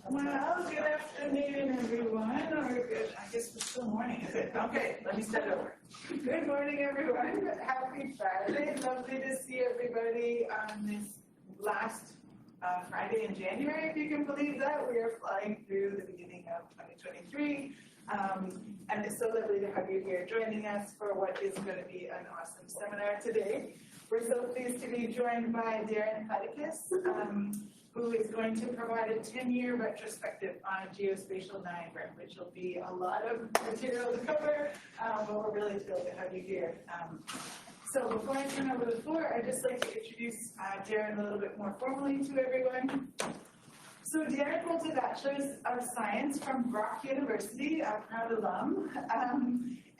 Well, good afternoon, everyone, or good, I guess it's still morning, is it? Okay, let me start over. Good morning, everyone. Happy Friday. Lovely to see everybody on this last Friday in January, if you can believe that. We are flying through the beginning of 2023. And it's so lovely to have you here joining us for what is going to be an awesome seminar today. We're so pleased to be joined by Darren Platakis, who is going to provide a 10-year retrospective on Geospatial Niagara, which will be a lot of material to cover, but we're really thrilled to have you here. So before I turn over the floor, I'd just like to introduce Darren a little bit more formally to everyone. So Darren holds a Bachelors of Science from Brock University, a proud alum,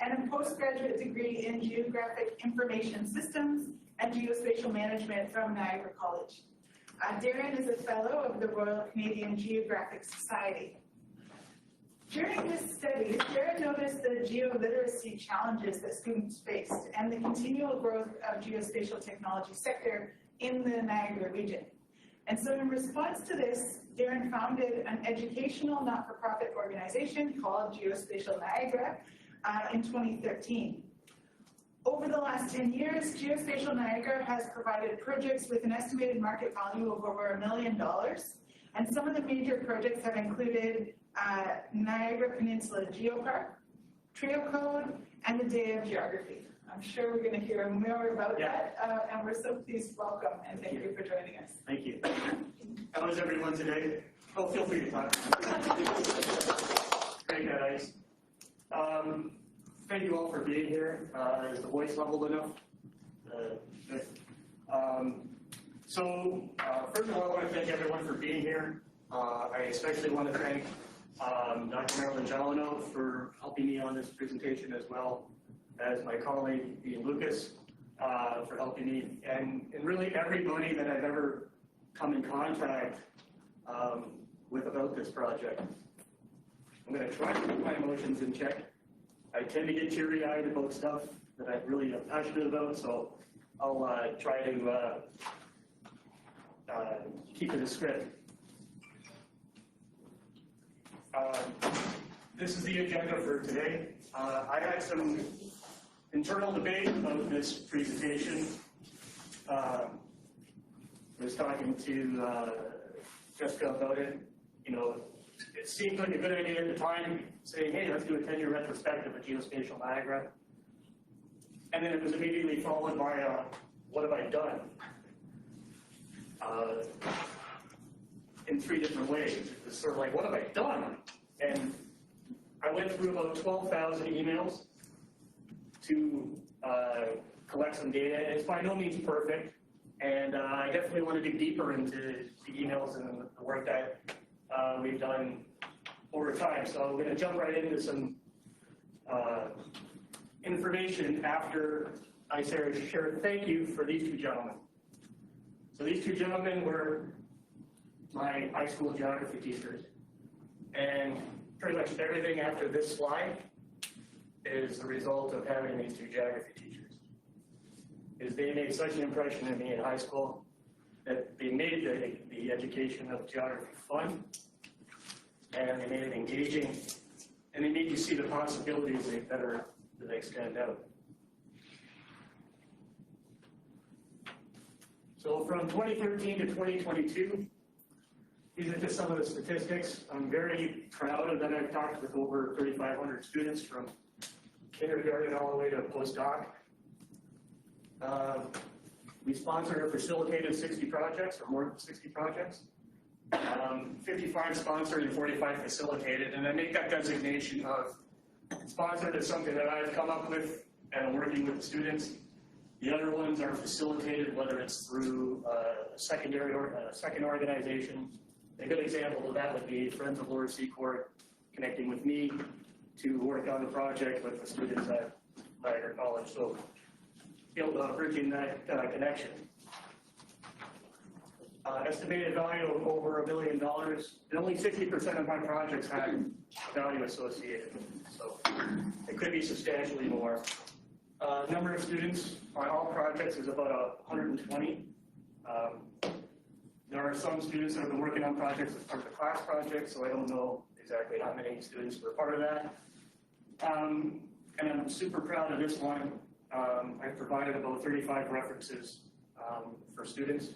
and a postgraduate degree in Geographic Information Systems and Geospatial Management from Niagara College. Darren is a fellow of the Royal Canadian Geographic Society. During his studies, Darren noticed the geo-literacy challenges that students faced and the continual growth of geospatial technology sector in the Niagara region. And so in response to this, Darren founded an educational not-for-profit organization called Geospatial Niagara in 2013. Over the last 10 years, Geospatial Niagara has provided projects with an estimated market value of over $1 million. And some of the major projects have included Niagara Peninsula Geopark, TreeOcode, and the Day of Geography. I'm sure we're going to hear more about that, and we're so pleased to welcome and thank you for joining us. Thank you. How is everyone today? Oh, feel free to talk. Great, guys. Thank you all for being here. Is the voice leveled enough? First of all, I want to thank everyone for being here. I especially want to thank Dr. Marilyn Jalino for helping me on this presentation, as well as my colleague Ian Lucas for helping me, and really everybody that I've ever come in contact with about this project. I'm going to try to keep my emotions in check. I tend to get teary-eyed about stuff that I'm really passionate about, so I'll try to keep it a script. This is the agenda for today. I had some internal debate about this presentation. I was talking to Jessica about it. You know, it seemed like a good idea at the time, saying, hey, let's do a 10-year retrospective of Geospatial Niagara. And then it was immediately followed by, what have I done? In 3 different ways. It was sort of like, what have I done? And I went through about 12,000 emails to collect some data. It's by no means perfect, and I definitely want to dig deeper into the emails and the work that we've done over time. So I'm going to jump right into some information after I share thank you for these 2 gentlemen. So these 2 gentlemen were my high school geography teachers, and pretty much everything after this slide is the result of having these 2 geography teachers. Is they made such an impression on me in high school that they made the education of geography fun, and they made it engaging, and they made you see the possibilities that extend out. So from 2013 to 2022, these are just some of the statistics. I'm very proud of that. I've talked with over 3,500 students from kindergarten all the way to postdoc. We sponsored or facilitated 60 projects, or more than 60 projects. 55 sponsored and 45 facilitated, and I make that designation of sponsored as something that I've come up with and I'm working with the students. The other ones are facilitated, whether it's through a second organization. A good example of that would be Friends of Lower Seacourt connecting with me to work on the project with the students at Niagara College. So, bridging that connection. Estimated value of over $1 million, and only 60% of my projects had value associated with them. So it could be substantially more. Number of students on all projects is about 120. There are some students that have been working on projects as part of the class project, so I don't know exactly how many students were part of that. And I'm super proud of this one. I've provided about 35 references for students,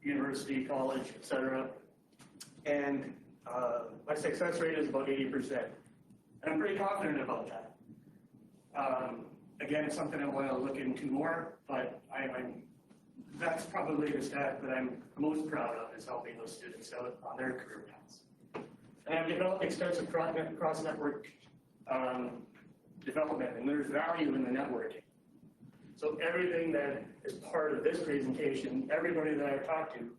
university, college, etc. And my success rate is about 80%. And I'm pretty confident about that. Again, it's something I want to look into more, but that's probably the stat that I'm most proud of, is helping those students out on their career paths. And I've developed extensive cross-network development, and there's value in the networking. So everything that is part of this presentation, everybody that I've talked to,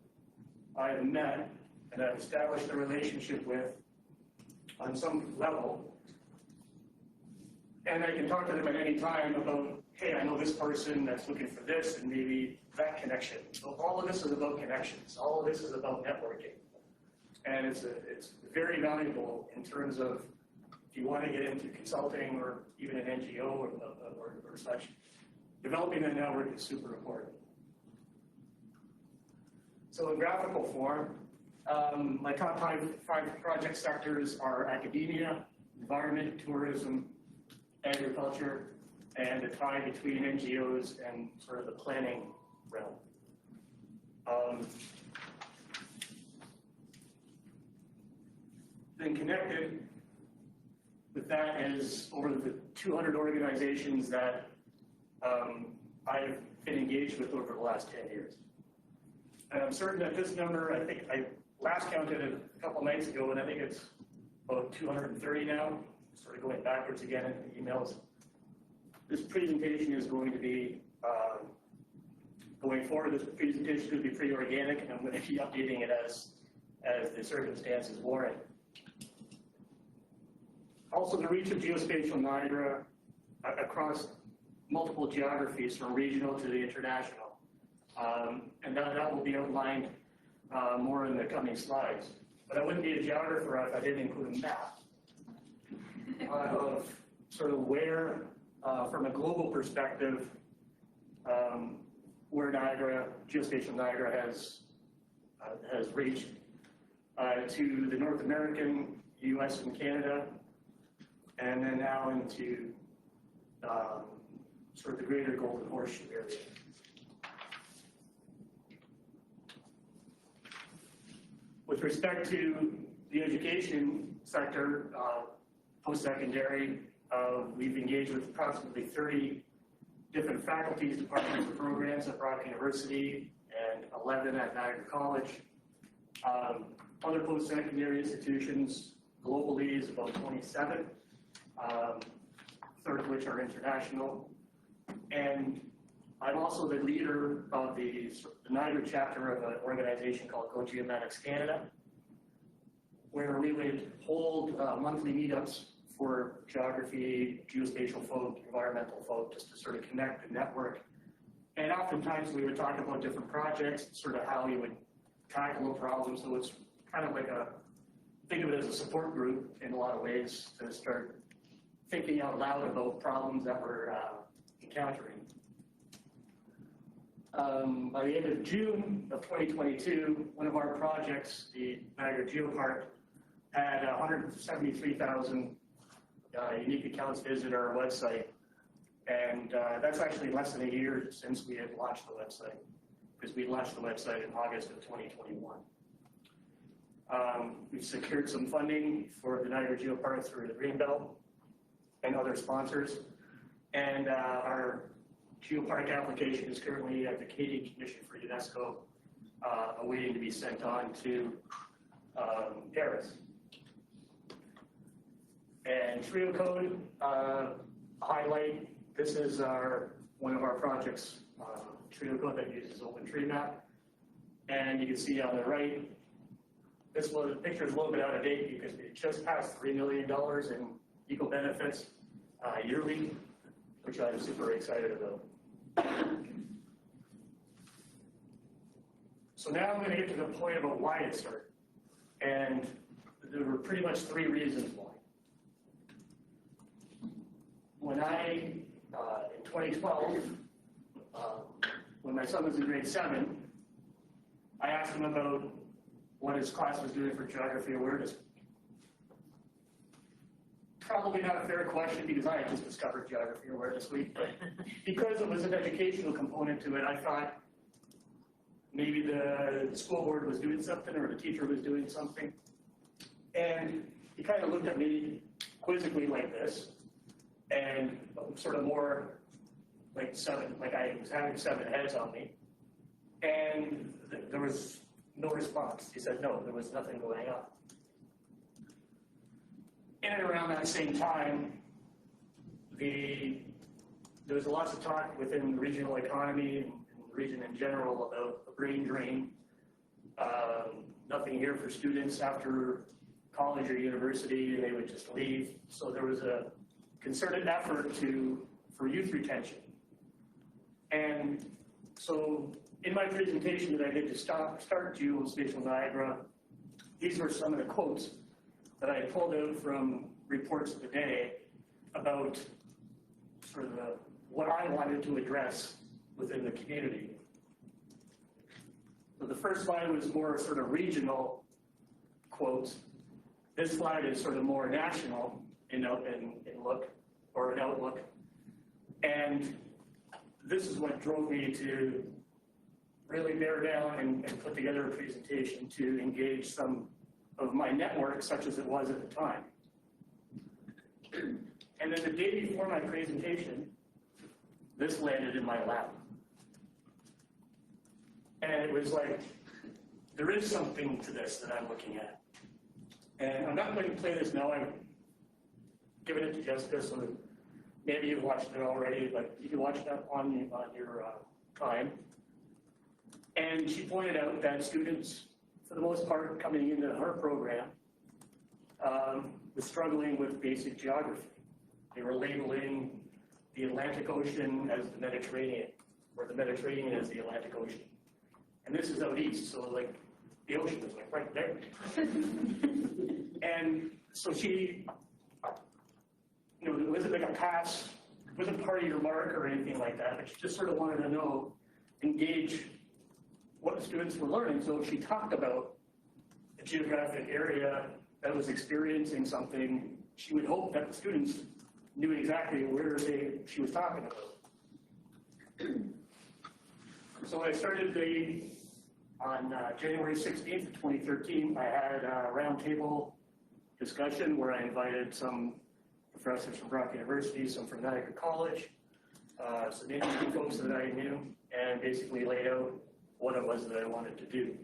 I've met and I've established a relationship with on some level. And I can talk to them at any time about, hey, I know this person that's looking for this, and maybe that connection. So all of this is about connections. All of this is about networking. And it's very valuable in terms of if you want to get into consulting or even an NGO or such, developing that network is super important. So in graphical form, my top five project sectors are academia, environment, tourism, agriculture, and the tie between NGOs and sort of the planning realm. Then connected with that is over the 200 organizations that I've been engaged with over the last 10 years. And I'm certain that this number, I think I last counted it a couple nights ago, and I think it's about 230 now, sort of going backwards again in the emails. This presentation is going to be, going forward, this presentation is going to be pretty organic, and I'm going to be updating it as the circumstances warrant. Also, the reach of Geospatial Niagara across multiple geographies, from regional to the international. And that will be outlined more in the coming slides. But I wouldn't be a geographer if I didn't include a map of sort of where, from a global perspective, where Niagara, Geospatial Niagara has reached to the North American, US and Canada, and then now into sort of the greater Golden Horseshoe area. With respect to the education sector, post-secondary, we've engaged with approximately 30 different faculties, departments, and programs at Royal University and 11 at Niagara College. Other post-secondary institutions globally is about 27, third of which are international. And I'm also the leader of the Niagara chapter of an organization called GeoMatics Canada, where we would hold monthly meetups for geography, geospatial folk, environmental folk, just to sort of connect the network. And oftentimes we would talk about different projects, sort of how you would tackle a problem. So it's kind of like think of it as a support group in a lot of ways to start thinking out loud about problems that we're encountering. By the end of June of 2022, one of our projects, the Niagara Geopark, had 173,000 unique accounts visit our website. And that's actually less than a year since we had launched the website, because we launched the website in August of 2021. We've secured some funding for the Niagara Geopark through the Greenbelt and other sponsors. And our Geopark application is currently at the Canadian Commission for UNESCO, awaiting to be sent on to Paris. And TreeOcode highlight, this is one of our projects, TreeOcode, that uses OpenTreeMap. And you can see on the right, this picture is a little bit out of date because we just passed $3 million in eco benefits yearly, which I'm super excited about. So now I'm going to get to the point about why it started. And there were pretty much three reasons why. When in 2012, when my son was in grade 7, I asked him about what his class was doing for geography awareness. Probably not a fair question because I had just discovered Geography Awareness Week, but because it was an educational component to it, I thought maybe the school board was doing something or the teacher was doing something. And he kind of looked at me quizzically like this, and sort of more like I was having 7 heads on me. And there was no response. He said, no, there was nothing going on. In and around that same time, there was lots of talk within the regional economy and the region in general about a brain drain. Nothing here for students after college or university, they would just leave. So there was a concerted effort for youth retention. And so in my presentation that I did to start Geospatial Niagara, these were some of the quotes that I pulled out from reports of the day about sort of what I wanted to address within the community. So the first slide was more sort of regional quotes. This slide is sort of more national in look, or an outlook. And this is what drove me to really bear down and put together a presentation to engage some of my network, such as it was at the time. And then the day before my presentation, this landed in my lap. And it was like, there is something to this that I'm looking at. And I'm not going to play this now. I've given it to Jessica, so maybe you've watched it already, but you can watch that on your time. And she pointed out that students, for the most part, coming into her program, was struggling with basic geography. They were labeling the Atlantic Ocean as the Mediterranean, or the Mediterranean as the Atlantic Ocean. And this is out east, so like the ocean is like right there. And so she, it wasn't like a pass, it wasn't part of your mark or anything like that, but she just sort of wanted to know, engage what the students were learning. So she talked about a geographic area that was experiencing something. She would hope that the students knew exactly where she was talking about. So I started on January 16th, 2013, I had a roundtable discussion where I invited some professors from Brock University, some from Niagara College, some industry folks that I knew, and basically laid out what it was that I wanted to do.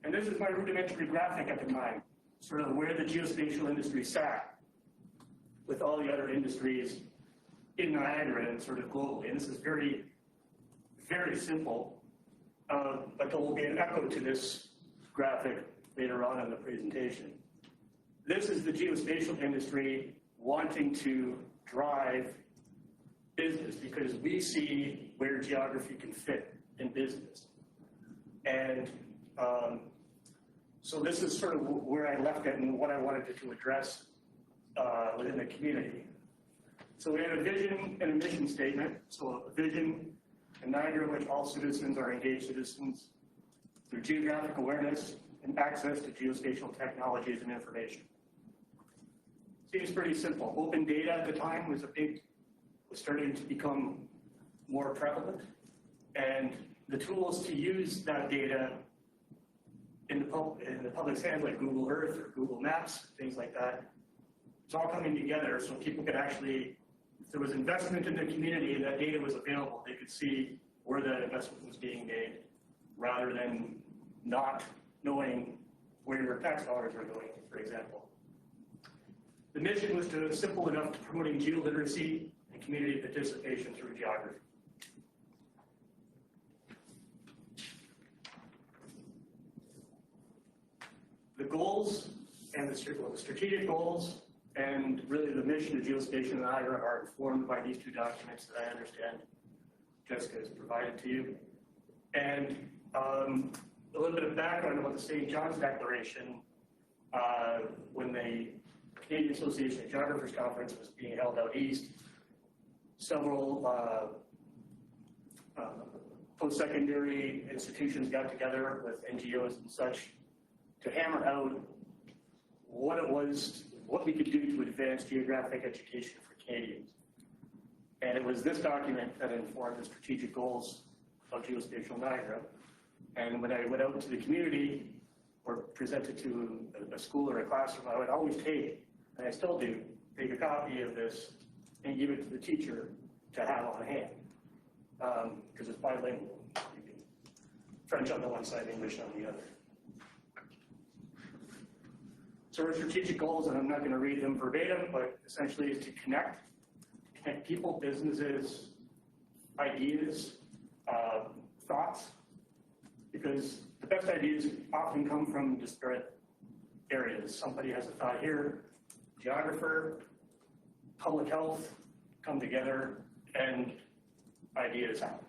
And this is my rudimentary graphic at the time, sort of where the geospatial industry sat with all the other industries in Niagara and sort of globally. And this is very, very simple, but there will be an echo to this graphic later on in the presentation. This is the geospatial industry wanting to drive business because we see where geography can fit in business. And so this is sort of where I left it and what I wanted to address within the community. So we had a vision and a mission statement. So a vision in Niagara in which all citizens are engaged citizens through geographic awareness and access to geospatial technologies and information. Seems pretty simple. Open data at the time was starting to become more prevalent. And the tools to use that data in the public's hands, like Google Earth or Google Maps, things like that, it's all coming together so people could actually, if there was investment in the community and that data was available, they could see where that investment was being made rather than not knowing where your tax dollars were going, for example. The mission was simple enough to promoting geo-literacy and community participation through geography. The goals and the strategic goals and really the mission of Geospatial Niagara are informed by these two documents that I understand Jessica has provided to you. And a little bit of background about the St. John's Declaration. When the Canadian Association of Geographers Conference was being held out east, several post-secondary institutions got together with NGOs and such to hammer out what it was, what we could do to advance geographic education for Canadians. And it was this document that informed the strategic goals of Geospatial Niagara. And when I went out to the community or presented to a school or a classroom, I would always take, and I still do, take a copy of this and give it to the teacher to have on hand. Because it's bilingual. You can French on the one side, English on the other. So our strategic goals, and I'm not going to read them verbatim, but essentially is to connect people, businesses, ideas, thoughts, because the best ideas often come from disparate areas. Somebody has a thought here, geographer, public health come together, and ideas happen.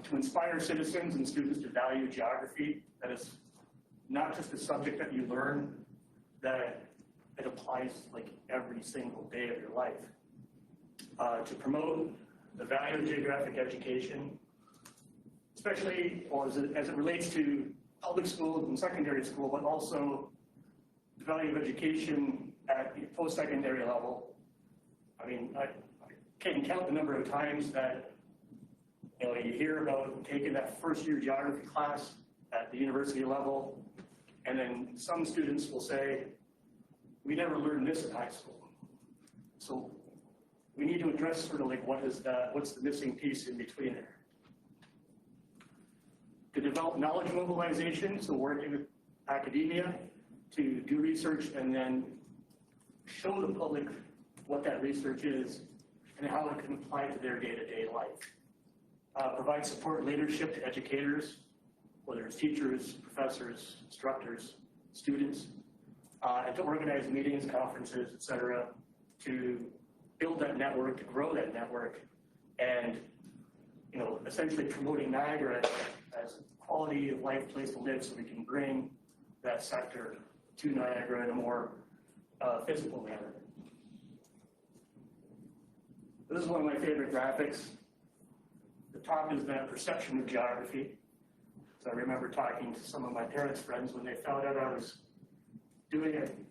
To inspire citizens and students to value geography, that is not just a subject that you learn, that it applies like every single day of your life. To promote the value of geographic education, especially as it relates to public schools and secondary school, but also the value of education at the post-secondary level. I mean, I can't count the number of times that you hear about taking that first-year geography class at the university level, and then some students will say, "We never learned this in high school." So we need to address sort of like what's the missing piece in between there. To develop knowledge mobilization, so working with academia to do research and then show the public what that research is and how it can apply to their day-to-day life. Provide support and leadership to educators, whether it's teachers, professors, instructors, students, and to organize meetings, conferences, et cetera, to build that network, to grow that network, and essentially promoting Niagara as a quality of life place to live so we can bring that sector to Niagara in a more physical manner. This is one of my favorite graphics. The top is that perception of geography. So I remember talking to some of my parents' friends when they found out I was doing an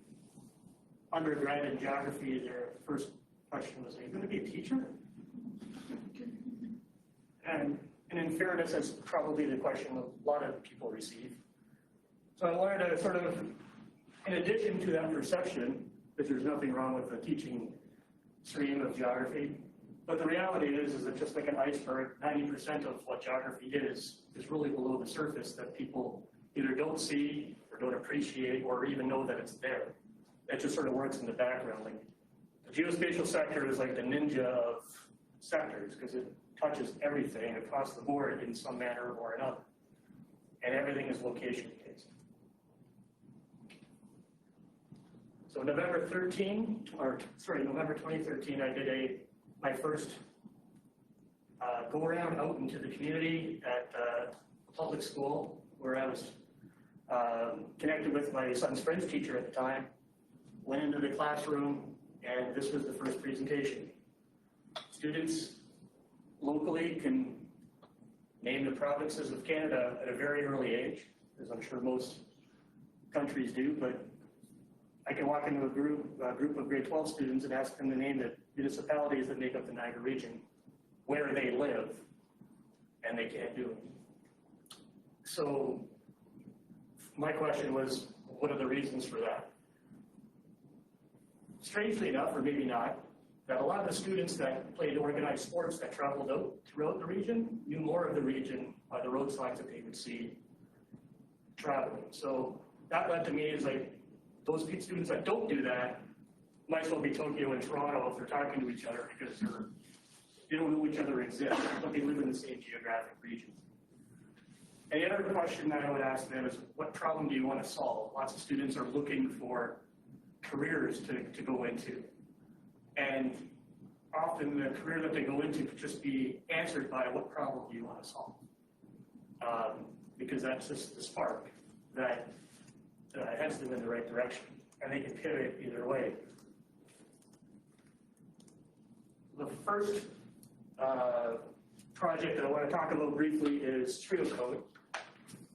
undergrad in geography. Their first question was, "Are you going to be a teacher?" And in fairness, that's probably the question a lot of people receive. So I wanted to sort of, in addition to that perception, that there's nothing wrong with the teaching stream of geography, but the reality is that just like an iceberg, 90% of what geography is really below the surface that people either don't see or don't appreciate or even know that it's there. It just sort of works in the background. Like the geospatial sector is like the ninja of sectors because it touches everything across the board in some manner or another. And everything is location-based. So November 2013, I did my first go-around out into the community at a public school where I was connected with my son's French teacher at the time, went into the classroom, and this was the first presentation. Students locally can name the provinces of Canada at a very early age, as I'm sure most countries do, but I can walk into a group of grade 12 students and ask them to name the municipalities that make up the Niagara region, where they live, and they can't do it. So my question was, what are the reasons for that? Strangely enough, or maybe not, that a lot of the students that played organized sports that traveled out throughout the region knew more of the region by the road signs that they would see traveling. So that led to me is like, those students that don't do that might as well be Tokyo and Toronto if they're talking to each other because they don't know each other exist, but they live in the same geographic region. And the other question that I would ask them is, what problem do you want to solve? Lots of students are looking for careers to go into. And often the career that they go into could just be answered by what problem do you want to solve? Because that's just the spark that heads them in the right direction. And they can pivot either way. The first project project that I want to talk about briefly is TreeOcode.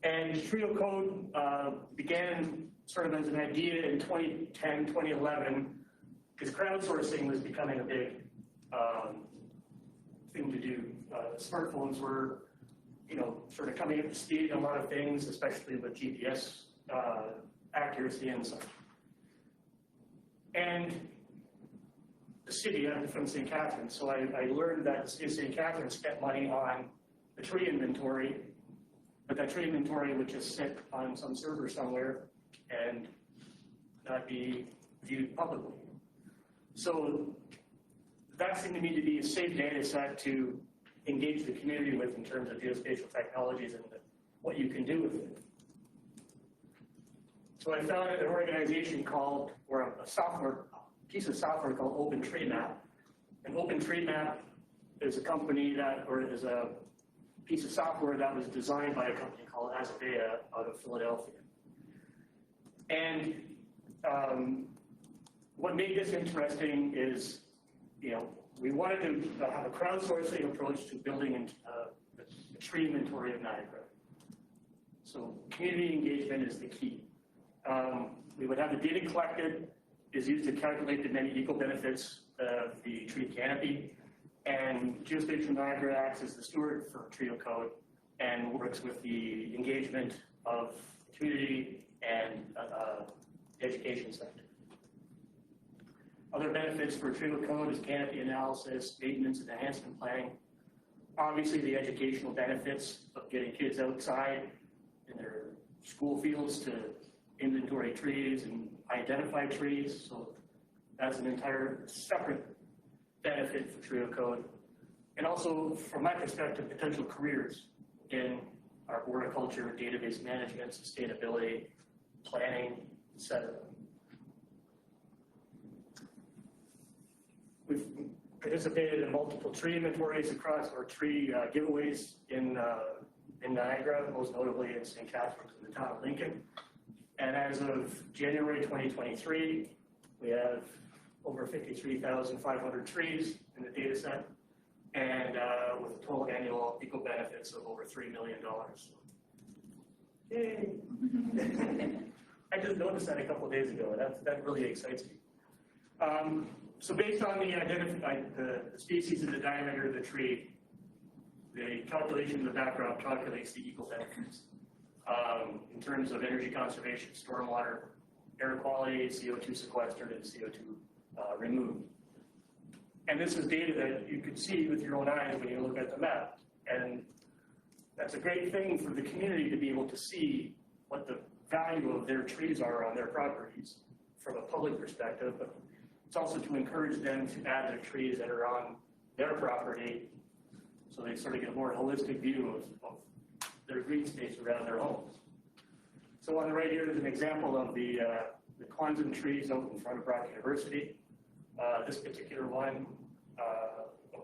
And TreeOcode began sort of as an idea in 2010, 2011, because crowdsourcing was becoming a big thing to do. Smartphones were, sort of coming up to speed in a lot of things, especially with GPS accuracy and such. And the city, I'm from St. Catharines, so I learned that the city of St. Catharines spent money on the tree inventory, but that tree inventory would just sit on some server somewhere and not be viewed publicly. So that seemed to me to be a safe data set to engage the community with in terms of geospatial technologies and what you can do with it. So I found an organization called, or a piece of software called OpenTreeMap. And OpenTreeMap is a company that, or is a piece of software that was designed by a company called Azavea out of Philadelphia. And what made this interesting is, we wanted to have a crowdsourcing approach to building a tree inventory of Niagara. So community engagement is the key. We would have the data collected, is used to calculate the many eco benefits of the tree canopy, and Geospatial Niagara acts as the steward for TreeOcode and works with the engagement of the community and the education sector. Other benefits for TreeOcode is canopy analysis, maintenance and enhancement planning. Obviously, the educational benefits of getting kids outside in their school fields to inventory trees and identify trees. So that's an entire separate benefit for TreeOcode. And also, from my perspective, potential careers in our horticulture, database management, sustainability, planning, etc. We've participated in multiple tree inventories across, or tree giveaways in Niagara, most notably in St. Catharines in the town of Lincoln. And as of January 2023, we have over 53,500 trees in the data set, and with total annual eco benefits of over $3 million. Yay! I just noticed that a couple of days ago. That really excites me. So based on the species and the diameter of the tree, the calculation in the background calculates the eco benefits in terms of energy conservation, stormwater, air quality, CO2 sequestered, and CO2 removed. And this is data that you could see with your own eyes when you look at the map. And that's a great thing for the community to be able to see what the value of their trees are on their properties from a public perspective, but it's also to encourage them to add their trees that are on their property so they sort of get a more holistic view of their green space around their homes. So on the right here is an example of the quantum trees out in front of Brock University. This particular one,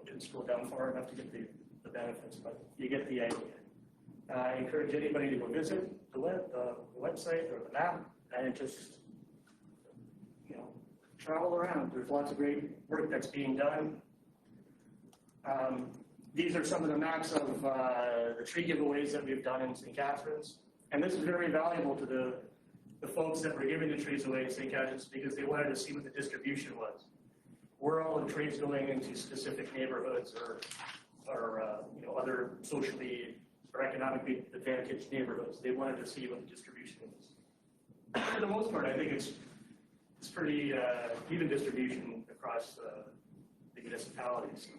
didn't scroll down far enough to get the benefits, but you get the idea. I encourage anybody to go visit the website or the map and just, travel around. There's lots of great work that's being done. These are some of the maps of the tree giveaways that we've done in St. Catharines. And this is very valuable to the folks that were giving the trees away in St. Catharines because they wanted to see what the distribution was. Were all the trees going into specific neighborhoods or other socially or economically advantaged neighborhoods? They wanted to see what the distribution was. For the most part, I think it's pretty even distribution across the municipalities. So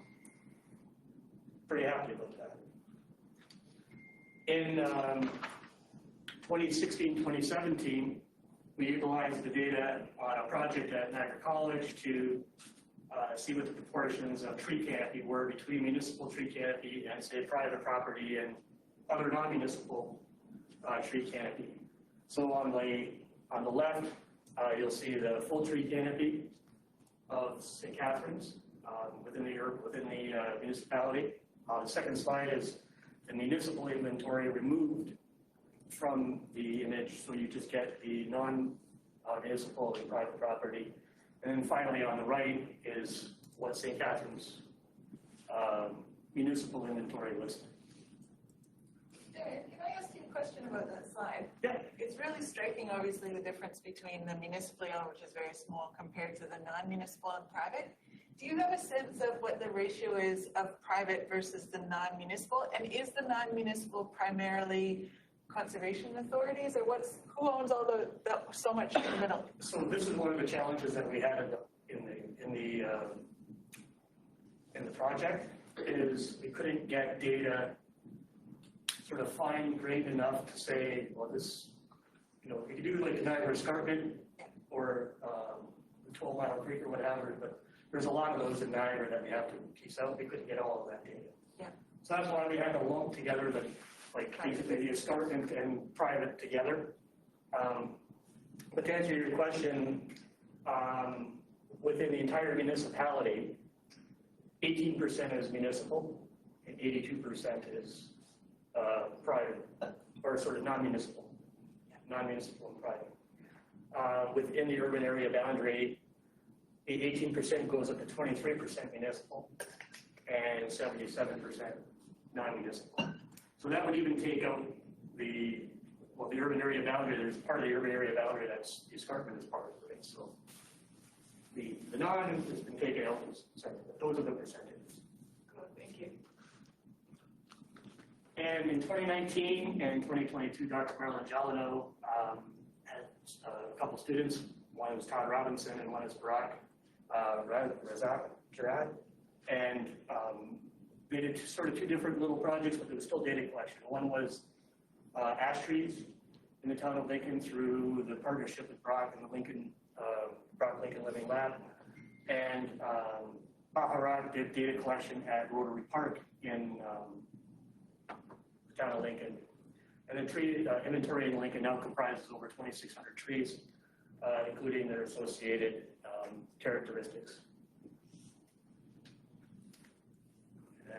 pretty happy about that. In 2016, 2017, we utilized the data on a project at Niagara College to see what the proportions of tree canopy were between municipal tree canopy and, say, private property and other non-municipal tree canopy. So on the left, you'll see the full tree canopy of St. Catharines within the municipality. The second slide is the municipal inventory removed from the image, so you just get the non-municipal and private property. And then finally on the right is what St. Catharines municipal inventory listing. Darren, can I ask you a question about that slide? Yeah. It's really striking, obviously, the difference between the municipally owned, which is very small, compared to the non-municipal and private. Do you have a sense of what the ratio is of private versus the non-municipal? And is the non-municipal primarily conservation authorities, or who owns all so much in the middle? So this is one of the challenges that we had in the project, is we couldn't get data sort of fine-grained enough to say, well, this, you know, we could do like the Niagara Escarpment or the 12-mile creek or whatever, but there's a lot of those in Niagara that we have to piece out. We couldn't get all of that data. Yeah. So that's why we had to lump together the, like, basically the escarpment and private together. But to answer your question, within the entire municipality, 18% is municipal and 82% is private, or sort of non-municipal and private. Within the urban area boundary, 18% goes up to 23% municipal and 77% non-municipal. So that would even take out the urban area boundary. There's part of the urban area boundary that's the escarpment is part of it. So the non has been taken out. So those are the percentages. Cool, thank you. And in 2019 and 2022, Dr. Marilyn Jalino had a couple students. One was Todd Robinson and one is Barack Jarad. And they did sort of two different little projects, but there was still data collection. One was ash trees in the town of Lincoln through the partnership with Brock and the Brock Lincoln Living Lab. And Bacharach did data collection at Rotary Park in the town of Lincoln. And then tree inventory in Lincoln now comprises over 2,600 trees, including their associated characteristics.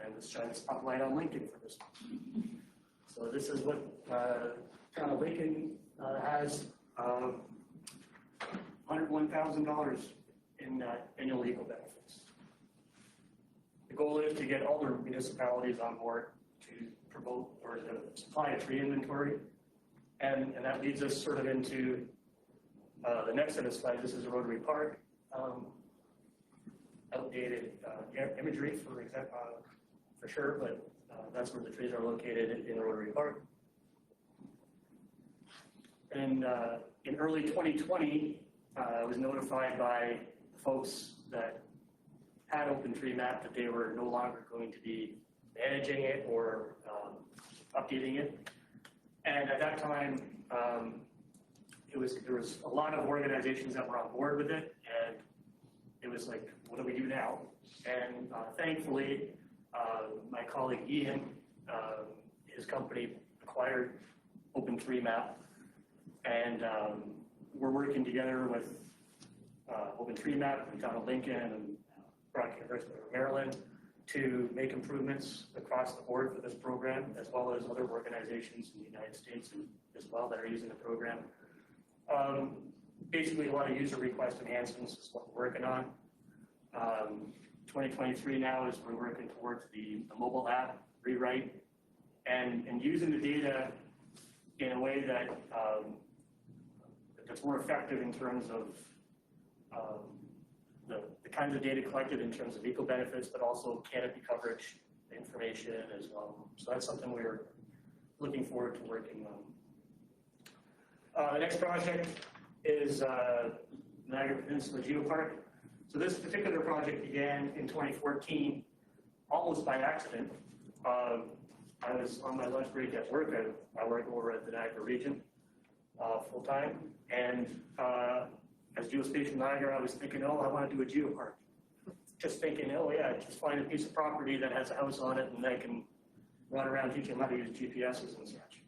And let's shine the spotlight on Lincoln for this one. So this is what town of Lincoln has $101,000 in annual legal benefits. The goal is to get all the municipalities on board to promote or to supply a tree inventory. And that leads us sort of into the next set of slides. This is a Rotary Park. Outdated imagery for sure, but that's where the trees are located in Rotary Park. And in early 2020, I was notified by folks that had OpenTreeMap that they were no longer going to be managing it or updating it. And at that time, there was a lot of organizations that were on board with it, and it was like, what do we do now? And thankfully, my colleague Ian, his company acquired OpenTreeMap, and we're working together with OpenTreeMap, the town of Lincoln, and Brock University of Maryland to make improvements across the board for this program, as well as other organizations in the United States as well that are using the program. Basically, a lot of user request enhancements is what we're working on. 2023 now is we're working towards the mobile app rewrite and using the data in a way that that's more effective in terms of the kinds of data collected in terms of eco benefits, but also canopy coverage information as well. So that's something we're looking forward to working on. The next project is Niagara Peninsula Geopark. So this particular project began in 2014, almost by accident. I was on my lunch break at work. I work over at the Niagara region full time. And as Geospatial Niagara, I was thinking, oh, I want to do a geopark. Just thinking, oh yeah, just find a piece of property that has a house on it and I can run around teaching them how to use GPSs and such.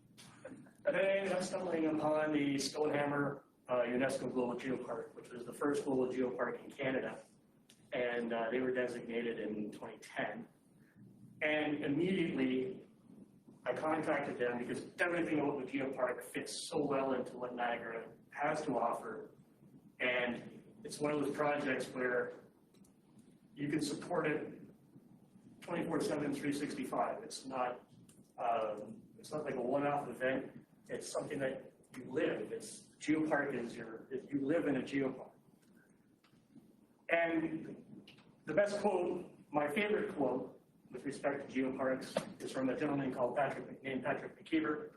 And then I ended up stumbling upon the Stonehammer UNESCO Global Geopark, which was the first global geopark in Canada. And they were designated in 2010. And immediately, I contacted them because everything about the geopark fits so well into what Niagara has to offer. And it's one of those projects where you can support it 24/7, 365. It's not like a one-off event. It's something that you live. Geopark is you live in a geopark. And the best quote, my favorite quote with respect to geoparks is from a gentleman named Patrick McKeever,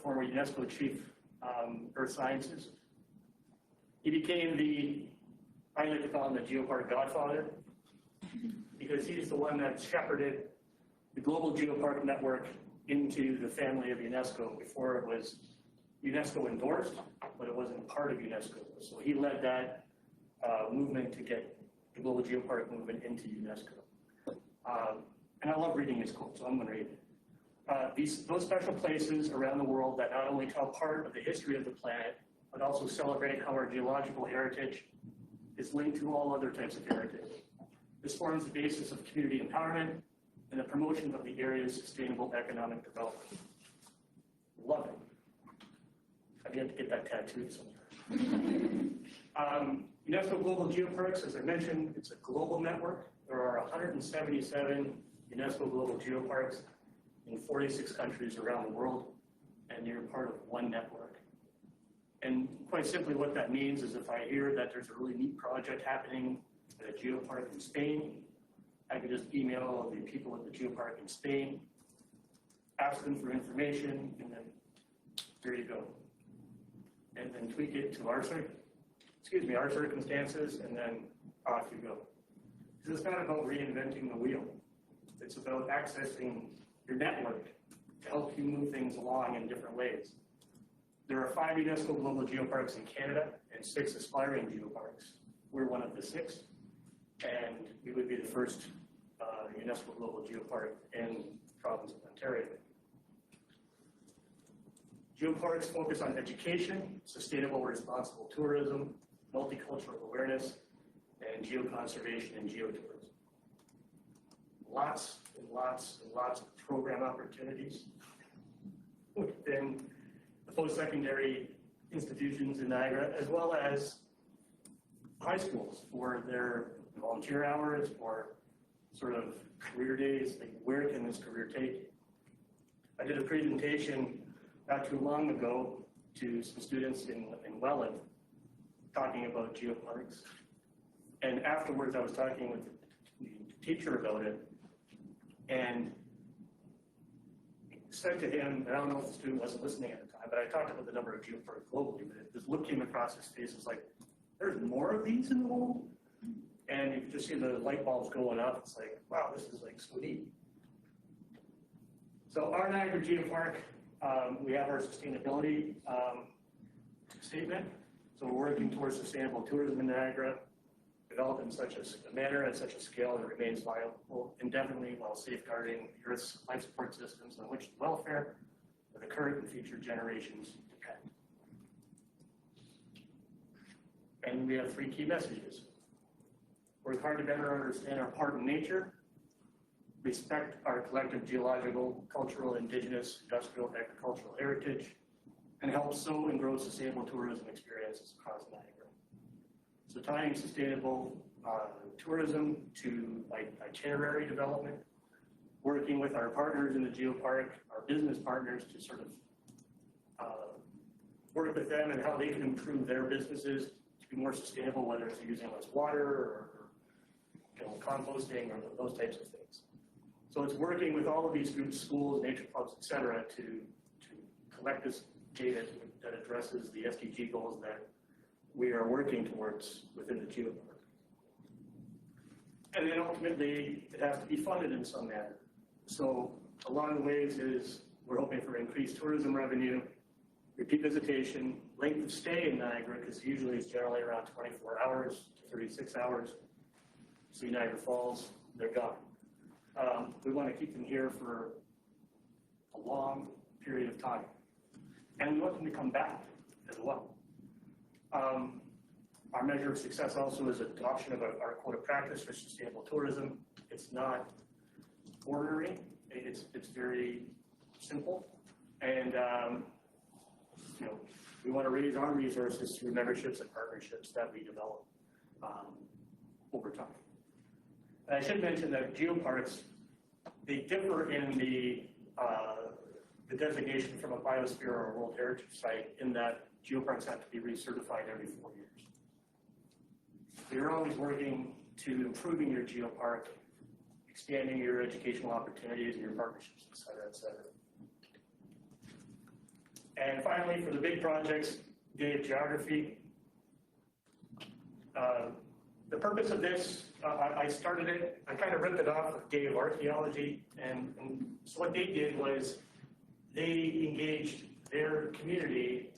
former UNESCO chief Earth Sciences. He became I like to call him the geopark godfather, because he's the one that shepherded the global geopark network into the family of UNESCO before it was UNESCO endorsed, but it wasn't part of UNESCO. So he led that movement to get the global geopark movement into UNESCO. And I love reading his quotes, so I'm going to read it. Those special places around the world that not only tell part of the history of the planet, but also celebrate how our geological heritage is linked to all other types of heritage. This forms the basis of community empowerment and the promotion of the area's sustainable economic development. Love it. I've yet to get that tattooed somewhere. UNESCO Global Geoparks, as I mentioned, it's a global network. There are 177 UNESCO Global Geoparks in 46 countries around the world, and you're part of one network. And quite simply what that means is if I hear that there's a really neat project happening at a geopark in Spain, I can just email the people at the geopark in Spain, ask them for information, and then there you go. And then tweak it to our circumstances, and then off you go. Because it's not about reinventing the wheel. It's about accessing your network to help you move things along in different ways. There are 5 UNESCO Global Geoparks in Canada and 6 aspiring geoparks. We're one of the 6, and we would be the first UNESCO Global Geopark in the province of Ontario. Geoparks focus on education, sustainable responsible tourism, multicultural awareness, and geoconservation and geotourism. Lots and lots and lots of program opportunities within the post-secondary institutions in Niagara, as well as high schools for their volunteer hours or sort of career days, like where can this career take you? I did a presentation not too long ago to some students in Welland talking about geoparks. And afterwards I was talking with the teacher about it and said to him, and I don't know if the student wasn't listening at the time, but I talked about the number of geoparks globally, but this look came across his face. It's like, there's more of these in the world? And you can just see the light bulbs going up. It's like, wow, this is like so neat. So our Niagara Geopark, we have our sustainability statement. So we're working towards sustainable tourism in Niagara, developed in such a manner and such a scale that remains viable indefinitely while safeguarding the Earth's life support systems on which the welfare of the current and future generations depend. And we have 3 key messages. Work hard to better understand our part in nature, respect our collective geological, cultural, indigenous, industrial, agricultural heritage, and help sow and grow sustainable tourism experiences across Niagara. So tying sustainable tourism to itinerary development, working with our partners in the geopark, our business partners to sort of work with them and how they can improve their businesses to be more sustainable, whether it's using less water or composting or those types of things. So it's working with all of these groups, schools, nature clubs, et cetera, to collect this data that addresses the SDG goals that we are working towards within the geopark. And then ultimately, it has to be funded in some manner. So along the ways is we're hoping for increased tourism revenue, repeat visitation, length of stay in Niagara, because usually it's generally around 24 hours to 36 hours. See Niagara Falls, they're gone. We want to keep them here for a long period of time. And we want them to come back as well. Our measure of success also is adoption of our code of practice for sustainable tourism. It's not ornery, it's very simple. And we want to raise our resources through memberships and partnerships that we develop over time. And I should mention that geoparks, they differ in the designation from a biosphere or a World Heritage Site in that geoparks have to be recertified every 4 years. So you're always working to improving your geopark, expanding your educational opportunities and your partnerships, et cetera, et cetera. And finally, for the big projects, Day of Geography. The purpose of this, I started it, I kind of ripped it off with Day of Archaeology, and so what they did was they engaged their community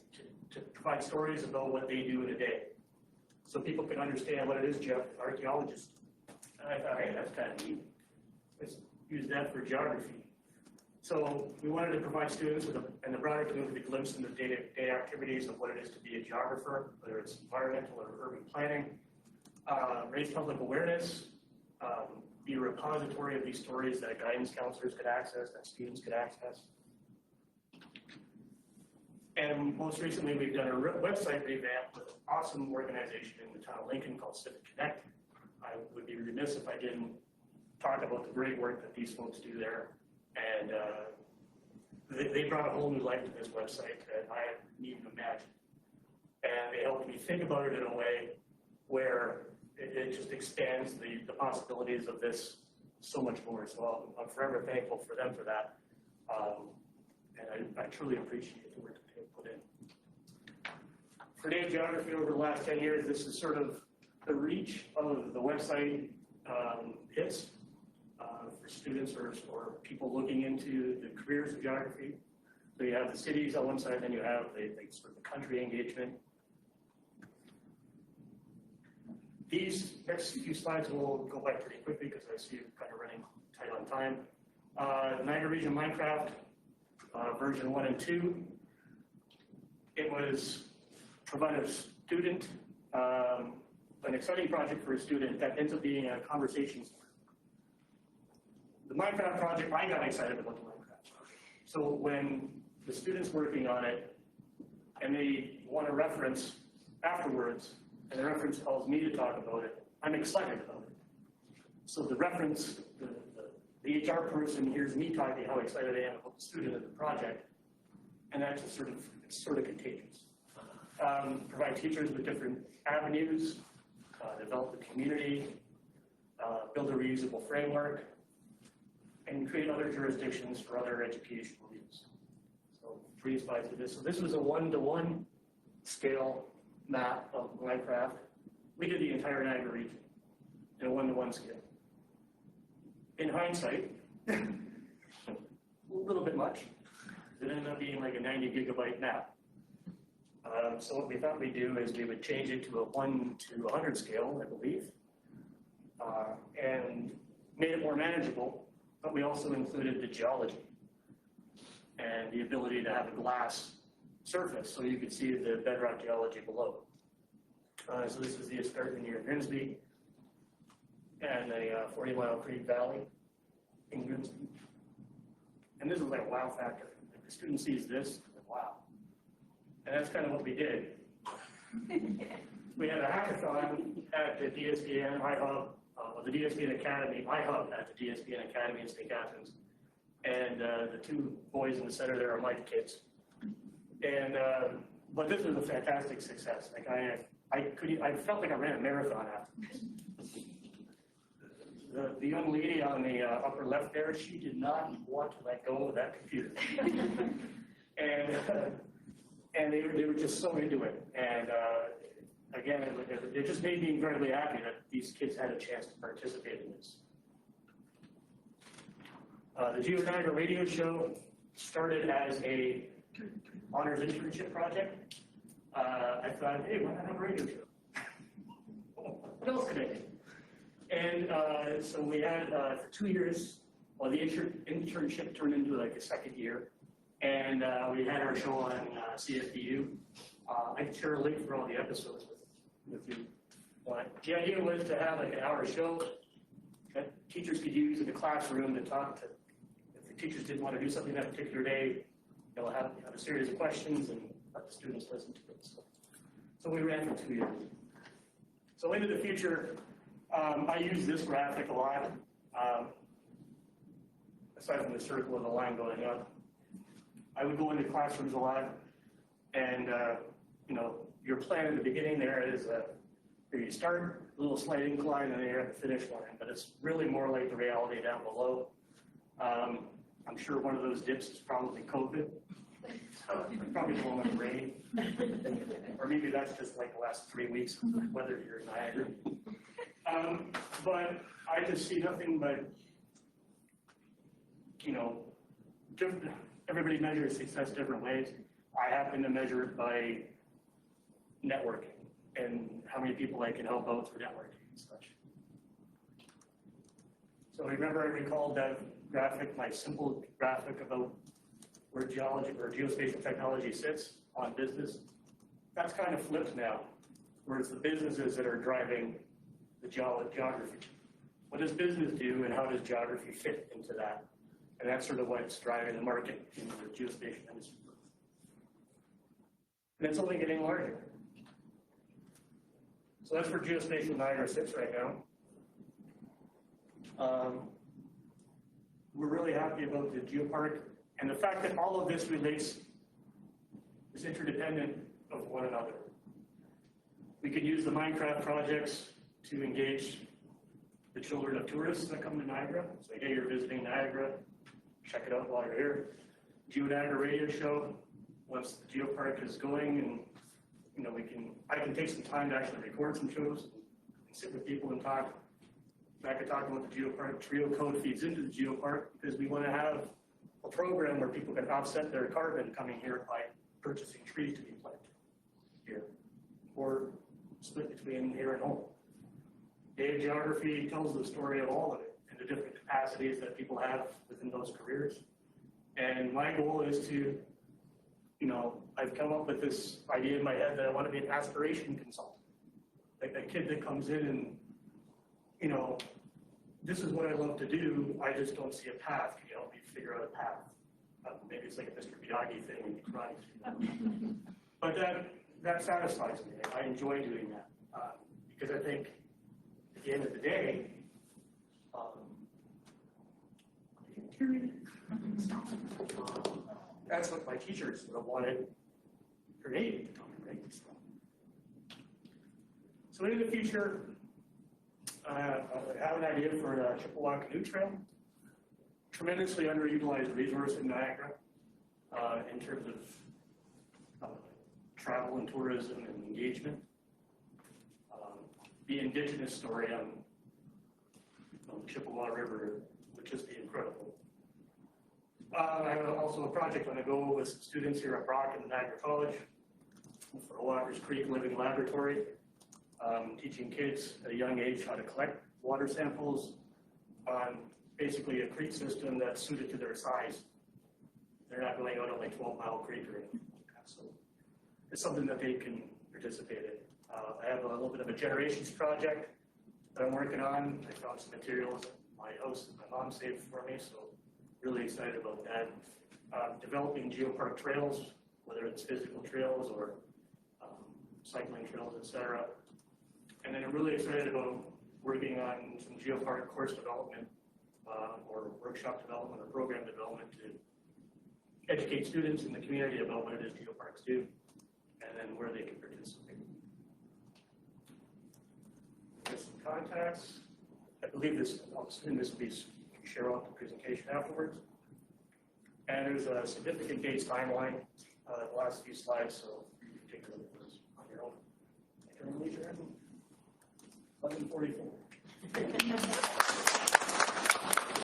to provide stories about what they do in a day, so people can understand what it is archaeologists. And I thought, hey, that's kind of neat. Let's use that for geography. So we wanted to provide students and the broader community a glimpse into the day-to-day activities of what it is to be a geographer, whether it's environmental or urban planning, raise public awareness, be a repository of these stories that guidance counselors could access, that students could access. And most recently, we've done a website revamp with an awesome organization in the town of Lincoln called Civic Connect. I would be remiss if I didn't talk about the great work that these folks do there. And they brought a whole new life to this website that I hadn't even imagined. And they helped me think about it in a way where it just expands the possibilities of this so much more. So I'm forever thankful for them for that. And I truly appreciate the work that they've put in. For Day of Geography over the last 10 years, this is sort of the reach of the website hits for students or people looking into the careers of geography. So you have the cities on one side, then you have the sort of the country engagement. These next few slides will go by pretty quickly because I see you kind of running tight on time. Niagara Region Minecraft, version 1 and 2. It was provided a student, an exciting project for a student that ends up being a conversation starter. The Minecraft project, I got excited about the Minecraft project. So when the student's working on it and they want a reference afterwards, and the reference calls me to talk about it, I'm excited about it. So the reference, the HR person hears me talking how excited I am about the student of the project, and that's just it's sort of contagious. Provide teachers with different avenues, develop the community, build a reusable framework, and create other jurisdictions for other educational use. So 3 slides of this. So this was a 1-to-1 scale map of Minecraft. We did the entire Niagara region in a 1-to-1 scale. In hindsight, a little bit much. It ended up being like a 90 gigabyte map. So what we thought we'd do is we would change it to a 1-to-100 scale, I believe, and made it more manageable, but we also included the geology and the ability to have a glass surface so you could see the bedrock geology below. So this is the escarpment near Grimsby and a 40-mile Creek Valley in Grimsby. And this is like a wow factor. If the student sees this, like, wow. And that's kind of what we did. We had a hackathon at the DSBN iHub, the DSBN Academy, iHub at the DSBN Academy in St. Catharines. And the 2 boys in the center there are my kids. And but this was a fantastic success. Like I felt like I ran a marathon after this. The young lady on the upper left there, she did not want to let go of that computer. And they were just so into it. And again, it just made me incredibly happy that these kids had a chance to participate in this. The Geo-Niagara radio show started as a honors internship project. I thought, hey, why not have a radio show? What else could I do? And so we had, for 2 years, well, the internship turned into like a second year. And we had our show on CFDU. I can share a link for all the episodes with you. The idea was to have like an hour show that teachers could use in the classroom to talk to. If the teachers didn't want to do something that particular day, they'll have a series of questions and let the students listen to it. So we ran for 2 years. So into the future, I use this graphic a lot, aside from the circle and the line going up. I would go into classrooms a lot, and your plan in the beginning there is here you start, a little slight incline, and then you're at the finish line, but it's really more like the reality down below. I'm sure one of those dips is probably COVID. So probably blowing in rain. Or maybe that's just like the last 3 weeks of weather here in Niagara. But I just see nothing but, everybody measures success different ways. I happen to measure it by networking and how many people I can help out through networking and such. So remember I recalled that graphic, my simple graphic about where geology or geospatial technology sits on business. That's kind of flipped now, where it's the businesses that are driving the geography. What does business do and how does geography fit into that? And that's sort of what's driving the market in the geospatial industry. And it's only getting larger. So that's where Geospatial Niagara sits right now. We're really happy about the Geopark and the fact that all of this relates, is interdependent of one another. We could use the Minecraft projects to engage the children of tourists that come to Niagara. So, hey, you're visiting Niagara, check it out while you're here. Niagara radio show, once the Geopark is going, and I can take some time to actually record some shows and sit with people and talk. I could talk about the Geopark. TreeOcode feeds into the Geopark because we want to have a program where people can offset their carbon coming here by purchasing trees to be planted here, or split between here and home. Data geography tells the story of all of it and the different capacities that people have within those careers. And my goal is to, I've come up with this idea in my head that I want to be an aspiration consultant. Like that kid that comes in and, this is what I love to do, I just don't see a path. Can you help me figure out a path? Maybe it's like a Mr. Miyagi thing, karate. But that satisfies me. I enjoy doing that because I think at the end of the day, that's what my teachers would have wanted created, right? So in the future, I have an idea for a Chippewa Canoe Trail. Tremendously underutilized resource in Niagara in terms of travel and tourism and engagement. The Indigenous story on the Chippewa River would just be incredible. I have also a project on the go with some students here at Brock and Niagara College for Waters Creek Living Laboratory, teaching kids at a young age how to collect water samples on basically a creek system that's suited to their size. They're not going out on like 12-mile creek or anything like that. So it's something that they can participate in. I have a little bit of a generations project that I'm working on. I found some materials at my house that my mom saved for me, so really excited about that. Developing geopark trails, whether it's physical trails or cycling trails, etc. And then I'm really excited about working on some geopark course development or workshop development or program development to educate students in the community about what it is geoparks do and then where they can participate. There's some contacts. I believe I'll assume this will be share off the presentation afterwards. And there's a significant dates timeline, the last few slides, so you can take a look at those on your own. I can release your hand. 11:44.